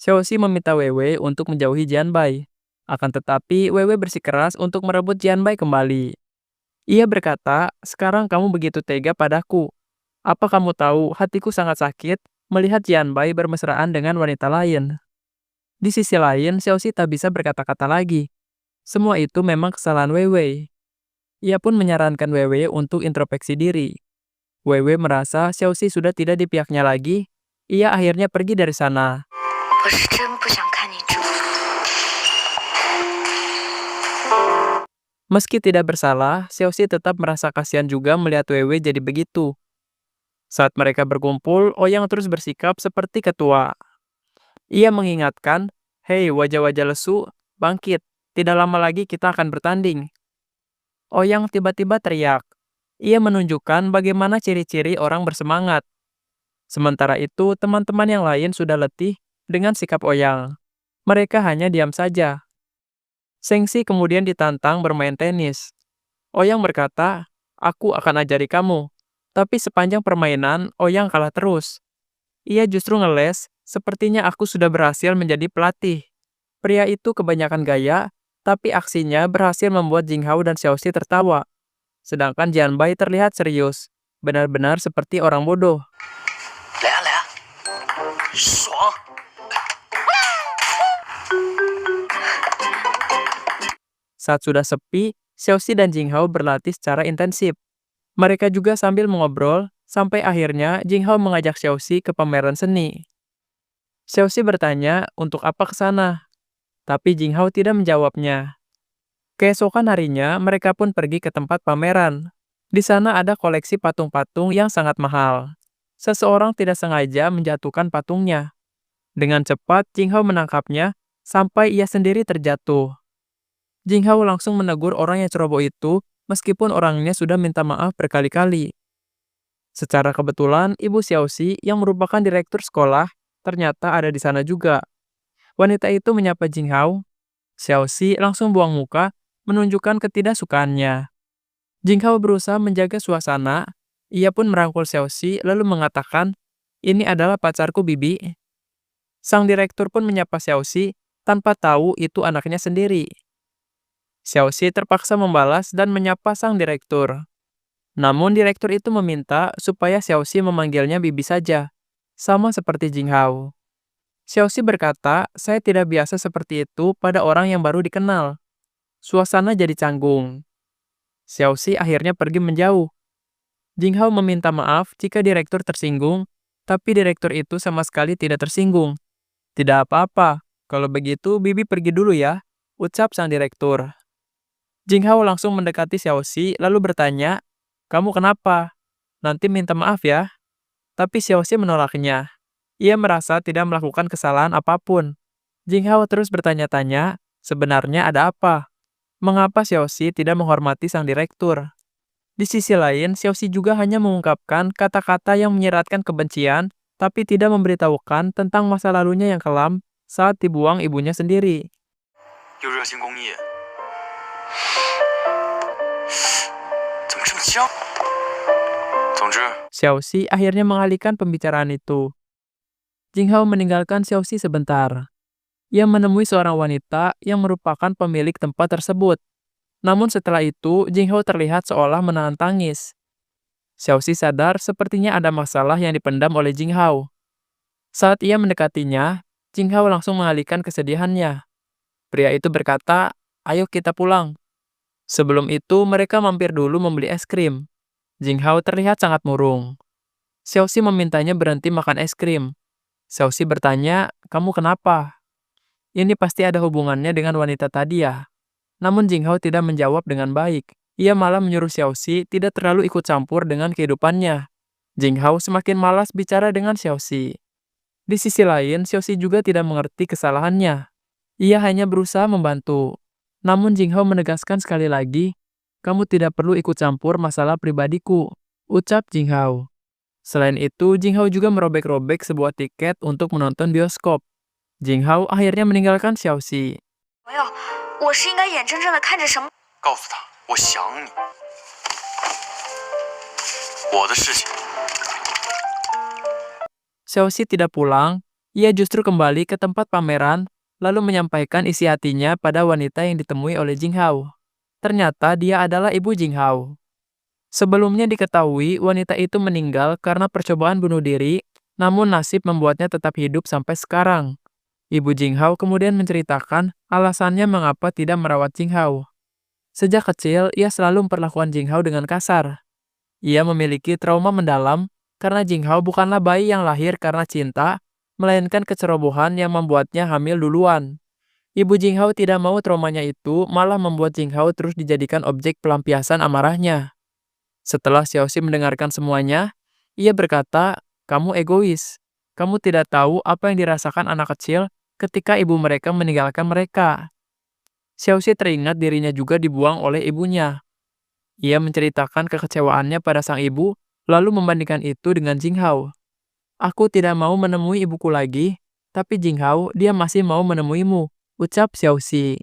Xiaoxi meminta Weiwei untuk menjauhi Jianbai. Akan tetapi, Weiwei bersikeras untuk merebut Jianbai kembali. Ia berkata, "Sekarang kamu begitu tega padaku. Apa kamu tahu hatiku sangat sakit melihat Jianbai bermesraan dengan wanita lain?" Di sisi lain, Xiaoxi tak bisa berkata-kata lagi. Semua itu memang kesalahan Weiwei. Ia pun menyarankan Weiwei untuk introspeksi diri. Weiwei merasa Xiaoxi sudah tidak di pihaknya lagi. Ia akhirnya pergi dari sana. Meski tidak bersalah, Xiaoxi tetap merasa kasihan juga melihat Weiwei jadi begitu. Saat mereka berkumpul, Ouyang terus bersikap seperti ketua. Ia mengingatkan, "Hei wajah-wajah lesu, bangkit. Tidak lama lagi kita akan bertanding." Ouyang tiba-tiba teriak. Ia menunjukkan bagaimana ciri-ciri orang bersemangat. Sementara itu, teman-teman yang lain sudah letih dengan sikap Ouyang. Mereka hanya diam saja. Sengxi kemudian ditantang bermain tenis. Ouyang berkata, "Aku akan ajari kamu." Tapi sepanjang permainan, Ouyang kalah terus. Ia justru ngeles, "Sepertinya aku sudah berhasil menjadi pelatih." Pria itu kebanyakan gaya, tapi aksinya berhasil membuat Jinghao dan Xiaoxi tertawa. Sedangkan Jianbai terlihat serius, benar-benar seperti orang bodoh. Saat sudah sepi, Xiaoxi dan Jinghao berlatih secara intensif. Mereka juga sambil mengobrol, sampai akhirnya Jinghao mengajak Xiaoxi ke pameran seni. Xiaoxi bertanya untuk apa ke sana, tapi Jinghao tidak menjawabnya. Keesokan harinya, mereka pun pergi ke tempat pameran. Di sana ada koleksi patung-patung yang sangat mahal. Seseorang tidak sengaja menjatuhkan patungnya. Dengan cepat, Jinghao menangkapnya, sampai ia sendiri terjatuh. Jinghao langsung menegur orang yang ceroboh itu, meskipun orangnya sudah minta maaf berkali-kali. Secara kebetulan, Ibu Xiaoxi yang merupakan direktur sekolah ternyata ada di sana juga. Wanita itu menyapa Jinghao. Xiaoxi langsung buang muka, menunjukkan ketidaksukaannya. Jinghao berusaha menjaga suasana. Ia pun merangkul Xiaoxi lalu mengatakan, "Ini adalah pacarku, Bibi." Sang direktur pun menyapa Xiaoxi tanpa tahu itu anaknya sendiri. Xiaoxi terpaksa membalas dan menyapa sang direktur. Namun direktur itu meminta supaya Xiaoxi memanggilnya Bibi saja, sama seperti Jinghao. Xiaoxi berkata, "Saya tidak biasa seperti itu pada orang yang baru dikenal." Suasana jadi canggung. Xiaoxi akhirnya pergi menjauh. Jinghao meminta maaf jika direktur tersinggung, tapi direktur itu sama sekali tidak tersinggung. "Tidak apa-apa, kalau begitu Bibi pergi dulu ya," ucap sang direktur. Jinghao langsung mendekati Xiaoxi lalu bertanya, "Kamu kenapa? Nanti minta maaf ya." Tapi Xiaoxi menolaknya. Ia merasa tidak melakukan kesalahan apapun. Jinghao terus bertanya-tanya, sebenarnya ada apa? Mengapa Xiaoxi tidak menghormati sang direktur? Di sisi lain, Xiaoxi juga hanya mengungkapkan kata-kata yang menyiratkan kebencian, tapi tidak memberitahukan tentang masa lalunya yang kelam saat dibuang ibunya sendiri. Xiaoxi akhirnya mengalihkan pembicaraan itu. Jinghao meninggalkan Xiaoxi sebentar. Ia menemui seorang wanita yang merupakan pemilik tempat tersebut. Namun setelah itu, Jinghao terlihat seolah menahan tangis. Xiaoxi sadar sepertinya ada masalah yang dipendam oleh Jinghao. Saat ia mendekatinya, Jinghao langsung mengalihkan kesedihannya. Pria itu berkata, "Ayo kita pulang." Sebelum itu, mereka mampir dulu membeli es krim. Jinghao terlihat sangat murung. Xiaoxi memintanya berhenti makan es krim. Xiaoxi bertanya, "Kamu kenapa?" Ini pasti ada hubungannya dengan wanita tadi ya. Namun Jinghao tidak menjawab dengan baik. Ia malah menyuruh Xiaoxi tidak terlalu ikut campur dengan kehidupannya. Jinghao semakin malas bicara dengan Xiaoxi. Di sisi lain, Xiaoxi juga tidak mengerti kesalahannya. Ia hanya berusaha membantu. Namun Jinghao menegaskan sekali lagi, "Kamu tidak perlu ikut campur masalah pribadiku," ucap Jinghao. Selain itu, Jinghao juga merobek-robek sebuah tiket untuk menonton bioskop. Jinghao akhirnya meninggalkan Xiaoxi. Xiaoxi tidak pulang Ia justru kembali ke tempat pameran, lalu menyampaikan isi hatinya pada wanita yang ditemui oleh Jinghao. Ternyata dia adalah ibu Jinghao. Sebelumnya diketahui wanita itu meninggal karena percobaan bunuh diri, namun nasib membuatnya tetap hidup sampai sekarang. Ibu Jinghao kemudian menceritakan alasannya mengapa tidak merawat Jinghao. Sejak kecil, ia selalu memperlakukan Jinghao dengan kasar. Ia memiliki trauma mendalam karena Jinghao bukanlah bayi yang lahir karena cinta, melainkan kecerobohan yang membuatnya hamil duluan. Ibu Jinghao tidak mau traumanya itu malah membuat Jinghao terus dijadikan objek pelampiasan amarahnya. Setelah Xiaoxi mendengarkan semuanya, ia berkata, "Kamu egois. Kamu tidak tahu apa yang dirasakan anak kecil ketika ibu mereka meninggalkan mereka." Xiaoxi teringat dirinya juga dibuang oleh ibunya. Ia menceritakan kekecewaannya pada sang ibu, lalu membandingkan itu dengan Jinghao. "Aku tidak mau menemui ibuku lagi, tapi Jinghao, dia masih mau menemuimu," ucap Xiaoxi.